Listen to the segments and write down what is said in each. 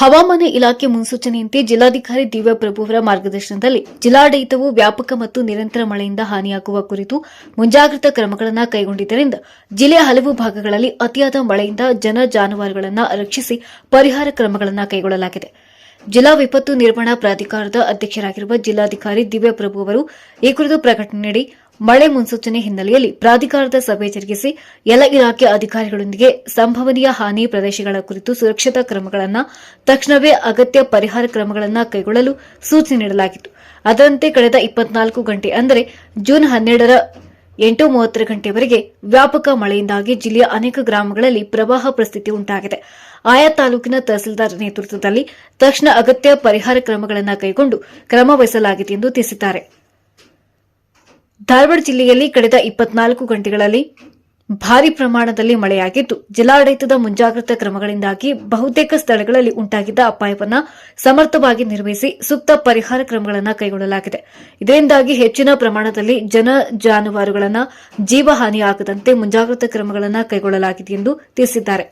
ಹವಾಮಾನ ಇಲಾಖೆ ಮುನ್ಸೂಚನೆಯಂತೆ ಜಿಲ್ಲಾಧಿಕಾರಿ ದಿವ್ಯ ಪ್ರಭುವರ ಮಾರ್ಗದರ್ಶನದಲ್ಲಿ ಜಿಲ್ಲಾಡಳಿತವು ವ್ಯಾಪಕ ಮತ್ತು ನಿರಂತರ ಮಳೆಯಿಂದ ಹಾನಿಯಾಗುವ ಕುರಿತು ಮುಂಜಾಗ್ರತಾ ಕ್ರಮಗಳನ್ನು ಕೈಗೊಂಡಿದ್ದರಿಂದ ಜಿಲ್ಲೆಯ ಹಲವು ಭಾಗಗಳಲ್ಲಿ ಅತಿಯಾದ ಮಳೆಯಿಂದ ಜನ ಜಾನುವಾರುಗಳನ್ನು ರಕ್ಷಿಸಿ ಪರಿಹಾರ ಕ್ರಮಗಳನ್ನು ಕೈಗೊಳ್ಳಲಾಗಿದೆ. ಜಿಲ್ಲಾ ವಿಪತ್ತು ನಿರ್ವಹಣಾ ಪ್ರಾಧಿಕಾರದ ಅಧ್ಯಕ್ಷರಾಗಿರುವ ಜಿಲ್ಲಾಧಿಕಾರಿ ದಿವ್ಯ ಪ್ರಭು ಅವರು ಈ ಕುರಿತು ಪ್ರಕಟಣೆ ನೀಡಿ ಮಳೆ ಮುನ್ಸೂಚನೆ ಹಿನ್ನೆಲೆಯಲ್ಲಿ ಪ್ರಾಧಿಕಾರದ ಸಭೆ ಜರುಗಿಸಿ ಎಲ್ಲ ಇಲಾಖೆ ಅಧಿಕಾರಿಗಳೊಂದಿಗೆ ಸಂಭವನೀಯ ಹಾನಿ ಪ್ರದೇಶಗಳ ಕುರಿತು ಸುರಕ್ಷತಾ ಕ್ರಮಗಳನ್ನು ತಕ್ಷಣವೇ ಅಗತ್ಯ ಪರಿಹಾರ ಕ್ರಮಗಳನ್ನು ಕೈಗೊಳ್ಳಲು ಸೂಚನೆ ನೀಡಲಾಗಿತ್ತು. ಅದರಂತೆ ಕಳೆದ 24 ಗಂಟೆ ಅಂದರೆ ಜೂನ್ 12ರ 8:30 ಗಂಟೆವರೆಗೆ ವ್ಯಾಪಕ ಮಳೆಯಿಂದಾಗಿ ಜಿಲ್ಲೆಯ ಅನೇಕ ಗ್ರಾಮಗಳಲ್ಲಿ ಪ್ರವಾಹ ಪರಿಸ್ಥಿತಿ ಉಂಟಾಗಿದೆ. ಆಯಾ ತಾಲೂಕಿನ ತಹಸೀಲ್ದಾರ್ ನೇತೃತ್ವದಲ್ಲಿ ತಕ್ಷಣ ಅಗತ್ಯ ಪರಿಹಾರ ಕ್ರಮಗಳನ್ನು ಕೈಗೊಂಡು ಕ್ರಮ ವಹಿಸಲಾಗಿದೆ ಎಂದು ತಿಳಿಸಿದ್ದಾರೆ. ಧಾರವಾಡ ಜಿಲ್ಲೆಯಲ್ಲಿ ಕಳೆದ 24 ಗಂಟೆಗಳಲ್ಲಿ ಭಾರೀ ಪ್ರಮಾಣದಲ್ಲಿ ಮಳೆಯಾಗಿದ್ದು, ಜಿಲ್ಲಾಡಳಿತದ ಮುಂಜಾಗ್ರತಾ ಕ್ರಮಗಳಿಂದಾಗಿ ಬಹುತೇಕ ಸ್ಥಳಗಳಲ್ಲಿ ಉಂಟಾಗಿದ್ದ ಅಪಾಯವನ್ನು ಸಮರ್ಥವಾಗಿ ನಿರ್ವಹಿಸಿ ಸೂಕ್ತ ಪರಿಹಾರ ಕ್ರಮಗಳನ್ನು ಕೈಗೊಳ್ಳಲಾಗಿದೆ. ಇದರಿಂದಾಗಿ ಹೆಚ್ಚಿನ ಪ್ರಮಾಣದಲ್ಲಿ ಜನ ಜಾನುವಾರುಗಳನ್ನು ಜೀವಹಾನಿಯಾಗದಂತೆ ಮುಂಜಾಗ್ರತಾ ಕ್ರಮಗಳನ್ನು ಕೈಗೊಳ್ಳಲಾಗಿದೆ ಎಂದು ತಿಳಿಸಿದ್ದಾರೆ.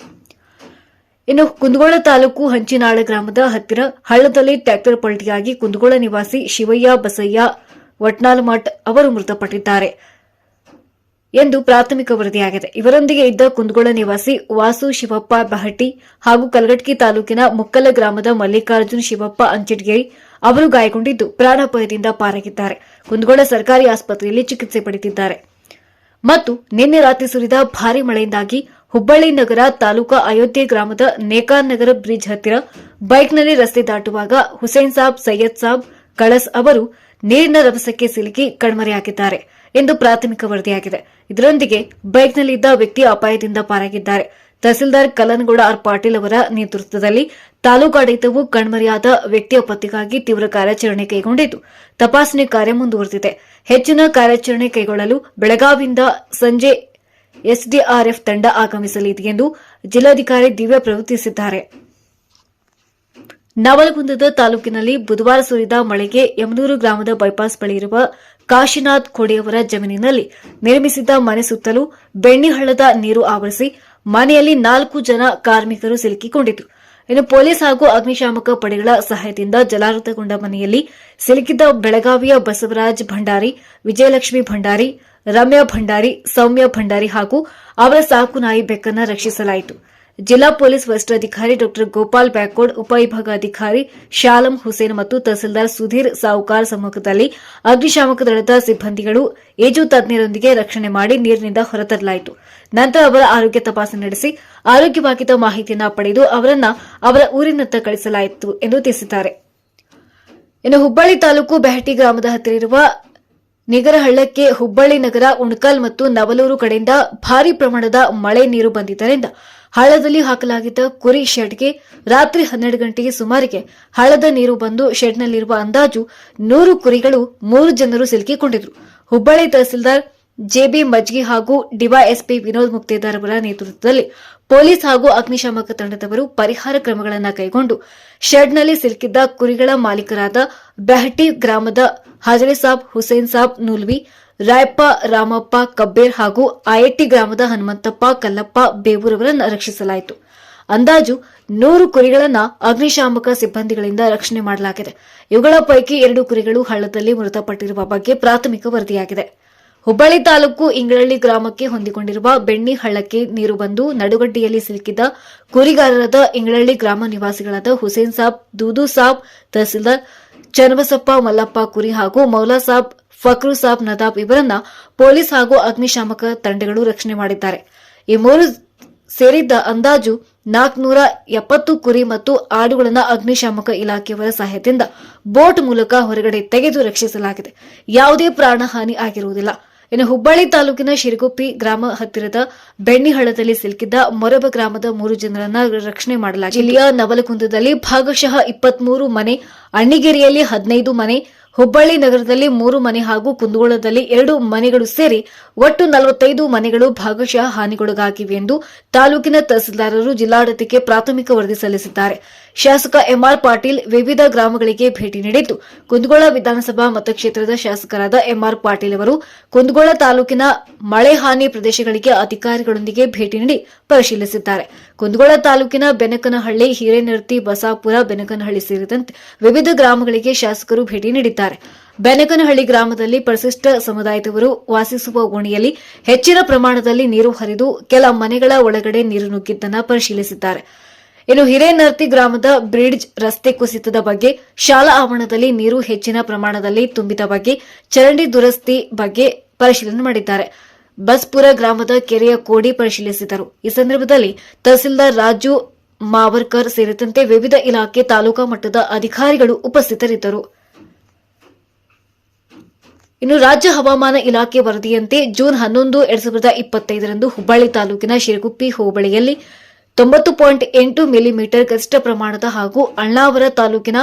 ಇನ್ನು ಕುಂದಗೋಳ ತಾಲೂಕು ಹಂಚಿನಾಳ ಗ್ರಾಮದ ಹತ್ತಿರ ಹಳ್ಳದಲ್ಲಿ ಟ್ರ್ಯಾಕ್ಟರ್ ಪಲ್ಟಿಯಾಗಿ ಕುಂದಗೋಳ ನಿವಾಸಿ ಶಿವಯ್ಯ ಬಸಯ್ಯ ವಟ್ನಾಲ್ಮಠ್ ಅವರು ಮೃತಪಟ್ಟಿದ್ದಾರೆ ಎಂದು ಪ್ರಾಥಮಿಕ ವರದಿಯಾಗಿದೆ. ಇವರೊಂದಿಗೆ ಇದ್ದ ಕುಂದಗೋಳ ನಿವಾಸಿ ವಾಸು ಶಿವಪ್ಪ ಬಹಟ್ಟಿ ಹಾಗೂ ಕಲಘಟಕಿ ತಾಲೂಕಿನ ಮುಕ್ಕಲ ಗ್ರಾಮದ ಮಲ್ಲಿಕಾರ್ಜುನ್ ಶಿವಪ್ಪ ಅಂಚಟಗೇರಿ ಅವರು ಗಾಯಗೊಂಡಿದ್ದು ಪ್ರಾಣಾಪಾಯದಿಂದ ಪಾರಾಗಿದ್ದಾರೆ. ಕುಂದಗೋಳ ಸರ್ಕಾರಿ ಆಸ್ಪತ್ರೆಯಲ್ಲಿ ಚಿಕಿತ್ಸೆ ಪಡೆದಿದ್ದಾರೆ. ಮತ್ತು ನಿನ್ನೆ ರಾತ್ರಿ ಸುರಿದ ಭಾರೀ ಮಳೆಯಿಂದಾಗಿ ಹುಬ್ಬಳ್ಳಿ ನಗರ ತಾಲೂಕಾ ಅಯೋಧ್ಯೆ ಗ್ರಾಮದ ನೇಕಾರ್ ನಗರ ಬ್ರಿಡ್ಜ್ ಹತ್ತಿರ ಬೈಕ್ನಲ್ಲಿ ರಸ್ತೆ ದಾಟುವಾಗ ಹುಸೇನ್ ಸಾಬ್ ಸೈಯದ್ ಸಾಬ್ ಕಳಸ್ ಅವರು ನೀರಿನ ರಭಸಕ್ಕೆ ಸಿಲುಕಿ ಕಣ್ಮರೆಯಾಗಿದ್ದಾರೆ ಎಂದು ಪ್ರಾಥಮಿಕ ವರದಿಯಾಗಿದೆ. ಇದರೊಂದಿಗೆ ಬೈಕ್ನಲ್ಲಿದ್ದ ವ್ಯಕ್ತಿ ಅಪಾಯದಿಂದ ಪಾರಾಗಿದ್ದಾರೆ. ತಹಸೀಲ್ದಾರ್ ಕಲ್ಲನಗೌಡ ಆರ್ ಪಾಟೀಲ್ ಅವರ ನೇತೃತ್ವದಲ್ಲಿ ತಾಲೂಕಾಡಳಿತವು ಕಣ್ಮರೆಯಾದ ವ್ಯಕ್ತಿಯ ಪತ್ತೆಗಾಗಿ ತೀವ್ರ ಕಾರ್ಯಾಚರಣೆ ಕೈಗೊಂಡಿದ್ದು ತಪಾಸಣೆ ಕಾರ್ಯ ಮುಂದುವರೆದಿದೆ. ಹೆಚ್ಚಿನ ಕಾರ್ಯಾಚರಣೆ ಕೈಗೊಳ್ಳಲು ಬೆಳಗಾವಿಯಿಂದ ಸಂಜೆ ಎಸ್ಡಿಆರ್ಎಫ್ ತಂಡ ಆಗಮಿಸಲಿದೆ ಎಂದು ಜಿಲ್ಲಾಧಿಕಾರಿ ದಿವ್ಯ ಪ್ರಭು ತಿಳಿಸಿದ್ದಾರೆ. ನವಲಗುಂದದ ತಾಲೂಕಿನಲ್ಲಿ ಬುಧವಾರ ಸುರಿದ ಮಳೆಗೆ ಯಮನೂರು ಗ್ರಾಮದ ಬೈಪಾಸ್ ಬಳಿ ಇರುವ ಕಾಶಿನಾಥ್ ಖೋಡೆಯವರ ಜಮೀನಿನಲ್ಲಿ ನಿರ್ಮಿಸಿದ್ದ ಮನೆ ಸುತ್ತಲೂ ಬೆಣ್ಣಿಹಳ್ಳದ ನೀರು ಆವರಿಸಿ ಮನೆಯಲ್ಲಿ 4 ಜನ ಕಾರ್ಮಿಕರು ಸಿಲುಕಿಕೊಂಡಿದ್ದು, ಇನ್ನು ಪೊಲೀಸ್ ಹಾಗೂ ಅಗ್ನಿಶಾಮಕ ಪಡೆಗಳ ಸಹಾಯದಿಂದ ಜಲಾವೃತಗೊಂಡ ಮನೆಯಲ್ಲಿ ಸಿಲುಕಿದ್ದ ಬೆಳಗಾವಿಯ ಬಸವರಾಜ್ ಭಂಡಾರಿ, ವಿಜಯಲಕ್ಷ್ಮಿ ಭಂಡಾರಿ, ರಮ್ಯಾ ಭಂಡಾರಿ, ಸೌಮ್ಯ ಭಂಡಾರಿ ಹಾಗೂ ಅವರ ಸಾಕು ನಾಯಿ ಬೆಕ್ಕನ್ನು ರಕ್ಷಿಸಲಾಯಿತು. ಜಿಲ್ಲಾ ಪೊಲೀಸ್ ವರಿಷ್ಠಾಧಿಕಾರಿ ಡಾ ಗೋಪಾಲ್ ಬ್ಯಾಕೋಡ್, ಉಪವಿಭಾಗಾಧಿಕಾರಿ ಶಾಲಂ ಹುಸೇನ್ ಮತ್ತು ತಹಸೀಲ್ದಾರ್ ಸುಧೀರ್ ಸಾವುಕಾರ್ ಸಮ್ಮುಖದಲ್ಲಿ ಅಗ್ನಿಶಾಮಕ ದಳದ ಸಿಬ್ಬಂದಿಗಳು ಈಜು ತಜ್ಞರೊಂದಿಗೆ ರಕ್ಷಣೆ ಮಾಡಿ ನೀರಿನಿಂದ ಹೊರತರಲಾಯಿತು. ನಂತರ ಅವರ ಆರೋಗ್ಯ ತಪಾಸಣೆ ನಡೆಸಿ ಆರೋಗ್ಯವಾಗಿದ್ದ ಮಾಹಿತಿಯನ್ನು ಪಡೆದು ಅವರನ್ನು ಅವರ ಊರಿನತ್ತ ಕಳಿಸಲಾಯಿತು ಎಂದು ತಿಳಿಸಿದ್ದಾರೆ. ಇನ್ನು ಹುಬ್ಬಳ್ಳಿ ತಾಲೂಕು ಬೆಹಟಿ ಗ್ರಾಮದ ಹತ್ತಿರ ಇರುವ ನಿಗರಹಳ್ಳಕ್ಕೆ ಹುಬ್ಬಳ್ಳಿ ನಗರ, ಉಣಕಲ್ ಮತ್ತು ನವಲೂರು ಕಡೆಯಿಂದ ಭಾರೀ ಪ್ರಮಾಣದ ಮಳೆ ನೀರು ಬಂದಿದ್ದರಿಂದ ಹಳ್ಳದಲ್ಲಿ ಹಾಕಲಾಗಿದ್ದ ಕುರಿ ಶೆಡ್ಗೆ ರಾತ್ರಿ 12 ಗಂಟೆಗೆ ಸುಮಾರಿಗೆ ಹಳ್ಳದ ನೀರು ಬಂದು ಶೆಡ್ನಲ್ಲಿರುವ ಅಂದಾಜು 100 ಕುರಿಗಳು 3 ಜನರು ಸಿಲುಕಿಕೊಂಡಿದ್ದರು. ಹುಬ್ಬಳ್ಳಿ ತಹಸೀಲ್ದಾರ್ ಜೆಬಿ ಮಜ್ಗಿ ಹಾಗೂ ಡಿವೈಎಸ್ಪಿ ವಿನೋದ್ ಮುಕ್ತೇದಾರ್ ಅವರ ನೇತೃತ್ವದಲ್ಲಿ ಪೊಲೀಸ್ ಹಾಗೂ ಅಗ್ನಿಶಾಮಕ ತಂಡದವರು ಪರಿಹಾರ ಕ್ರಮಗಳನ್ನು ಕೈಗೊಂಡು ಶೆಡ್ನಲ್ಲಿ ಸಿಲುಕಿದ್ದ ಕುರಿಗಳ ಮಾಲೀಕರಾದ ಬೆಹಟಿ ಗ್ರಾಮದ ಹಾಜರೆ ಸಾಬ್, ಹುಸೇನ್ ಸಾಬ್ ನೂಲ್ವಿ, ರಾಯಪ್ಪ, ರಾಮಪ್ಪ ಕಬ್ಬೇರ್ ಹಾಗೂ ಆಯಟ್ಟಿ ಗ್ರಾಮದ ಹನುಮಂತಪ್ಪ ಕಲ್ಲಪ್ಪ ಬೇವೂರವರನ್ನು ರಕ್ಷಿಸಲಾಯಿತು. ಅಂದಾಜು 100 ಕುರಿಗಳನ್ನು ಅಗ್ನಿಶಾಮಕ ಸಿಬ್ಬಂದಿಗಳಿಂದ ರಕ್ಷಣೆ ಮಾಡಲಾಗಿದೆ. ಇವುಗಳ ಪೈಕಿ 2 ಕುರಿಗಳು ಹಳ್ಳದಲ್ಲಿ ಮೃತಪಟ್ಟಿರುವ ಬಗ್ಗೆ ಪ್ರಾಥಮಿಕ ವರದಿಯಾಗಿದೆ. ಹುಬ್ಬಳ್ಳಿ ತಾಲೂಕು ಇಂಗಳಳ್ಳಿ ಗ್ರಾಮಕ್ಕೆ ಹೊಂದಿಕೊಂಡಿರುವ ಬೆಣ್ಣಿ ಹಳ್ಳಕ್ಕೆ ನೀರು ಬಂದು ನಡುಗಡ್ಡೆಯಲ್ಲಿ ಸಿಲುಕಿದ್ದ ಕುರಿಗಾರರಾದ ಇಂಗಳಳ್ಳಿ ಗ್ರಾಮ ನಿವಾಸಿಗಳಾದ ಹುಸೇನ್ ಸಾಬ್, ದೂದು ಸಾಬ್, ತಹಸೀಲ್ದಾರ್ ಚನ್ನಬಸಪ್ಪ ಮಲ್ಲಪ್ಪ ಕುರಿ ಹಾಗೂ ಮೌಲಾ ಸಾಬ್, ಫಕ್ರು ಸಾಬ್ ನದಾಬ್ ಇವರನ್ನ ಪೊಲೀಸ್ ಹಾಗೂ ಅಗ್ನಿಶಾಮಕ ತಂಡಗಳು ರಕ್ಷಣೆ ಮಾಡಿದ್ದಾರೆ. ಈ 3 ಸೇರಿದ್ದ ಅಂದಾಜು 470 ಕುರಿ ಮತ್ತು ಆಡುಗಳನ್ನು ಅಗ್ನಿಶಾಮಕ ಇಲಾಖೆಯವರ ಸಹಾಯದಿಂದ ಬೋಟ್ ಮೂಲಕ ಹೊರಗಡೆ ತೆಗೆದು ರಕ್ಷಿಸಲಾಗಿದೆ. ಯಾವುದೇ ಪ್ರಾಣಹಾನಿ ಆಗಿರುವುದಿಲ್ಲ. ಇನ್ನು ಹುಬ್ಬಳ್ಳಿ ತಾಲೂಕಿನ ಶಿರಗುಪ್ಪಿ ಗ್ರಾಮ ಹತ್ತಿರದ ಬೆಣ್ಣಿಹಳ್ಳದಲ್ಲಿ ಸಿಲುಕಿದ್ದ ಮೊರಬ ಗ್ರಾಮದ 3 ಜನರನ್ನ ರಕ್ಷಣೆ ಮಾಡಲಾಗಿದೆ. ಜಿಲ್ಲೆಯ ನವಲಗುಂದದಲ್ಲಿ ಭಾಗಶಃ 23 ಮನೆ, ಅಣ್ಣಿಗೇರಿಯಲ್ಲಿ 15 ಮನೆ, ಹುಬ್ಬಳ್ಳಿ ನಗರದಲ್ಲಿ 3 ಮನೆ ಹಾಗೂ ಕುಂದಗೋಳದಲ್ಲಿ 2 ಮನೆಗಳು ಸೇರಿ ಒಟ್ಟು 45 ಮನೆಗಳು ಭಾಗಶಃ ಹಾನಿಗೊಳಗಾಗಿವೆ ಎಂದು ತಾಲೂಕಿನ ತಹಸೀಲ್ದಾರರು ಜಿಲ್ಲಾಡಳಿತಕ್ಕೆ ಪ್ರಾಥಮಿಕ ವರದಿ ಸಲ್ಲಿಸಿದ್ದಾರೆ. ಶಾಸಕ ಎಂಆರ್ ಪಾಟೀಲ್ ವಿವಿಧ ಗ್ರಾಮಗಳಿಗೆ ಭೇಟಿ ನೀಡಿದ್ದು, ಕುಂದಗೋಳ ವಿಧಾನಸಭಾ ಮತಕ್ಷೇತ್ರದ ಶಾಸಕರಾದ ಎಂಆರ್ ಪಾಟೀಲ್ ಅವರು ಕುಂದಗೋಳ ತಾಲೂಕಿನ ಮಳೆ ಹಾನಿ ಪ್ರದೇಶಗಳಿಗೆ ಅಧಿಕಾರಿಗಳೊಂದಿಗೆ ಭೇಟಿ ನೀಡಿ ಪರಿಶೀಲಿಸಿದ್ದಾರೆ. ಕುಂದಗೋಳ ತಾಲೂಕಿನ ಬೆನಕನಹಳ್ಳಿ, ಹಿರೇನರ್ತಿ, ಬಸಾಪುರ, ಬೆನಕನಹಳ್ಳಿ ಸೇರಿದಂತೆ ವಿವಿಧ ಗ್ರಾಮಗಳಿಗೆ ಶಾಸಕರು ಭೇಟಿ ನೀಡಿದ್ದಾರೆ. ಬೆನಕನಹಳ್ಳಿ ಗ್ರಾಮದಲ್ಲಿ ಪರಿಶಿಷ್ಟ ಸಮುದಾಯದವರು ವಾಸಿಸುವ ಓಣಿಯಲ್ಲಿ ಹೆಚ್ಚಿನ ಪ್ರಮಾಣದಲ್ಲಿ ನೀರು ಹರಿದು ಕೆಲ ಮನೆಗಳ ಒಳಗಡೆ ನೀರು ನುಗ್ಗಿದ್ದನ್ನು ಪರಿಶೀಲಿಸಿದ್ದಾರೆ. ಇನ್ನು ಹಿರೇನರ್ತಿ ಗ್ರಾಮದ ಬ್ರಿಡ್ಜ್ ರಸ್ತೆ ಕುಸಿತದ ಬಗ್ಗೆ, ಶಾಲಾ ಆವರಣದಲ್ಲಿ ನೀರು ಹೆಚ್ಚಿನ ಪ್ರಮಾಣದಲ್ಲಿ ತುಂಬಿದ ಬಗ್ಗೆ, ಚರಂಡಿ ದುರಸ್ತಿ ಬಗ್ಗೆ ಪರಿಶೀಲನೆ ಮಾಡಿದ್ದಾರೆ. ಬಸ್ಪುರ ಗ್ರಾಮದ ಕೆರೆಯ ಕೋಡಿ ಪರಿಶೀಲಿಸಿದರು. ಈ ಸಂದರ್ಭದಲ್ಲಿ ತಹಸೀಲ್ದಾರ್ ರಾಜು ಮಾವರ್ಕರ್ ಸೇರಿದಂತೆ ವಿವಿಧ ಇಲಾಖೆ, ತಾಲೂಕಾ ಮಟ್ಟದ ಅಧಿಕಾರಿಗಳು ಉಪಸ್ಥಿತರಿದ್ದರು. ಇನ್ನು ರಾಜ್ಯ ಹವಾಮಾನ ಇಲಾಖೆ ವರದಿಯಂತೆ ಜೂನ್ 11, 2025ರಂದು ಹುಬ್ಬಳ್ಳಿ ತಾಲೂಕಿನ ಶಿರಗುಪ್ಪಿ ಹೋಬಳಿಯಲ್ಲಿ 90.8 ಮಿಲಿಮೀಟರ್ ಗರಿಷ್ಠ ಪ್ರಮಾಣದ ಹಾಗೂ ಅಳ್ನಾವರ ತಾಲೂಕಿನ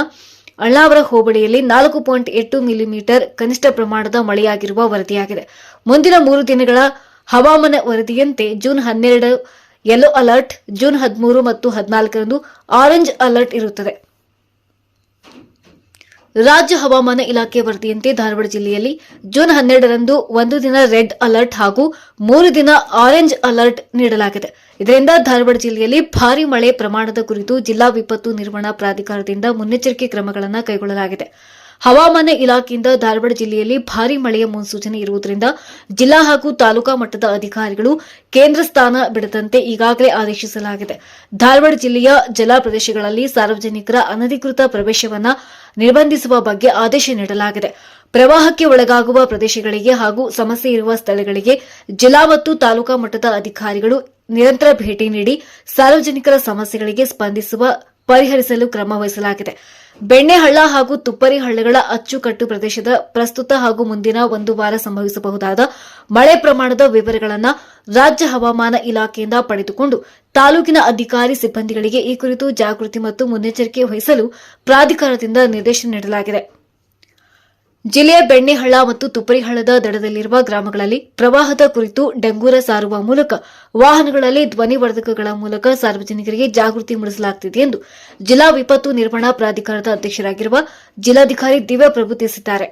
ಅಳ್ನಾವರ ಹೋಬಳಿಯಲ್ಲಿ 4.8 ಮಿಲಿಮೀಟರ್ ಕನಿಷ್ಠ ಪ್ರಮಾಣದ ಮಳೆಯಾಗಿರುವ ವರದಿಯಾಗಿದೆ. ಮುಂದಿನ 3 ದಿನಗಳ ಹವಾಮಾನ ವರದಿಯಂತೆ ಜೂನ್ 12 ಯೆಲ್ಲೋ ಅಲರ್ಟ್, ಜೂನ್ 13 ಮತ್ತು 14ರಂದು ಆರೆಂಜ್ ಅಲರ್ಟ್ ಇರುತ್ತದೆ. ರಾಜ್ಯ ಹವಾಮಾನ ಇಲಾಖೆ ವರದಿಯಂತೆ ಧಾರವಾಡ ಜಿಲ್ಲೆಯಲ್ಲಿ ಜೂನ್ 12ರಂದು ಒಂದು ದಿನ ರೆಡ್ ಅಲರ್ಟ್ ಹಾಗೂ 3 ದಿನ ಆರೆಂಜ್ ಅಲರ್ಟ್ ನೀಡಲಾಗಿದೆ. ಇದರಿಂದ ಧಾರವಾಡ ಜಿಲ್ಲೆಯಲ್ಲಿ ಭಾರೀ ಮಳೆ ಪ್ರಮಾಣದ ಕುರಿತು ಜಿಲ್ಲಾ ವಿಪತ್ತು ನಿರ್ವಹಣಾ ಪ್ರಾಧಿಕಾರದಿಂದ ಮುನ್ನೆಚ್ಚರಿಕೆ ಕ್ರಮಗಳನ್ನು ಕೈಗೊಳ್ಳಲಾಗಿದೆ. ಹವಾಮಾನ ಇಲಾಖೆಯಿಂದ ಧಾರವಾಡ ಜಿಲ್ಲೆಯಲ್ಲಿ ಭಾರೀ ಮಳೆಯ ಮುನ್ಸೂಚನೆ ಇರುವುದರಿಂದ ಜಿಲ್ಲಾ ಹಾಗೂ ತಾಲೂಕಾ ಮಟ್ಟದ ಅಧಿಕಾರಿಗಳು ಕೇಂದ್ರ ಸ್ಥಾನ ಬಿಡದಂತೆ ಈಗಾಗಲೇ ಆದೇಶಿಸಲಾಗಿದೆ. ಧಾರವಾಡ ಜಿಲ್ಲೆಯ ಜಲ ಪ್ರದೇಶಗಳಲ್ಲಿ ಸಾರ್ವಜನಿಕರ ಅನಧಿಕೃತ ಪ್ರವೇಶವನ್ನು ನಿರ್ಬಂಧಿಸುವ ಬಗ್ಗೆ ಆದೇಶ ನೀಡಲಾಗಿದೆ. ಪ್ರವಾಹಕ್ಕೆ ಒಳಗಾಗುವ ಪ್ರದೇಶಗಳಿಗೆ ಹಾಗೂ ಸಮಸ್ಯೆ ಇರುವ ಸ್ಥಳಗಳಿಗೆ ಜಿಲ್ಲಾ ಮತ್ತು ತಾಲೂಕಾ ಮಟ್ಟದ ಅಧಿಕಾರಿಗಳು ನಿರಂತರ ಭೇಟಿ ನೀಡಿ ಸಾರ್ವಜನಿಕರ ಸಮಸ್ಯೆಗಳಿಗೆ ಪರಿಹರಿಸಲು ಕ್ರಮ ವಹಿಸಲಾಗಿದೆ. ಬೆಣ್ಣೆಹಳ್ಳ ಹಾಗೂ ತುಪ್ಪರಿ ಹಳ್ಳಗಳ ಅಚ್ಚುಕಟ್ಟು ಪ್ರದೇಶದ ಪ್ರಸ್ತುತ ಹಾಗೂ ಮುಂದಿನ 1 ವಾರ ಸಂಭವಿಸಬಹುದಾದ ಮಳೆ ಪ್ರಮಾಣದ ವಿವರಗಳನ್ನು ರಾಜ್ಯ ಹವಾಮಾನ ಇಲಾಖೆಯಿಂದ ಪಡೆದುಕೊಂಡು ತಾಲೂಕಿನ ಅಧಿಕಾರಿ ಸಿಬ್ಬಂದಿಗಳಿಗೆ ಈ ಕುರಿತು ಜಾಗೃತಿ ಮತ್ತು ಮುನ್ನೆಚ್ಚರಿಕೆ ವಹಿಸಲು ಪ್ರಾಧಿಕಾರದಿಂದ ನಿರ್ದೇಶನ ನೀಡಲಾಗಿದೆ. ಜಿಲ್ಲೆಯ ಬೆಣ್ಣೆಹಳ್ಳ ಮತ್ತು ತುಪ್ಪರಿಹಳ್ಳದ ದಡದಲ್ಲಿರುವ ಗ್ರಾಮಗಳಲ್ಲಿ ಪ್ರವಾಹದ ಕುರಿತು ಡಂಗೂರ ಸಾರುವ ಮೂಲಕ ವಾಹನಗಳಲ್ಲಿ ಧ್ವನಿವರ್ಧಕಗಳ ಮೂಲಕ ಸಾರ್ವಜನಿಕರಿಗೆ ಜಾಗೃತಿ ಮೂಡಿಸಲಾಗುತ್ತಿದೆ ಎಂದು ಜಿಲ್ಲಾ ವಿಪತ್ತು ನಿರ್ವಹಣಾ ಪ್ರಾಧಿಕಾರದ ಅಧ್ಯಕ್ಷರಾಗಿರುವ ಜಿಲ್ಲಾಧಿಕಾರಿ ದಿವ್ಯಪ್ರಭು ತಿಳಿಸಿದ್ದಾರೆ.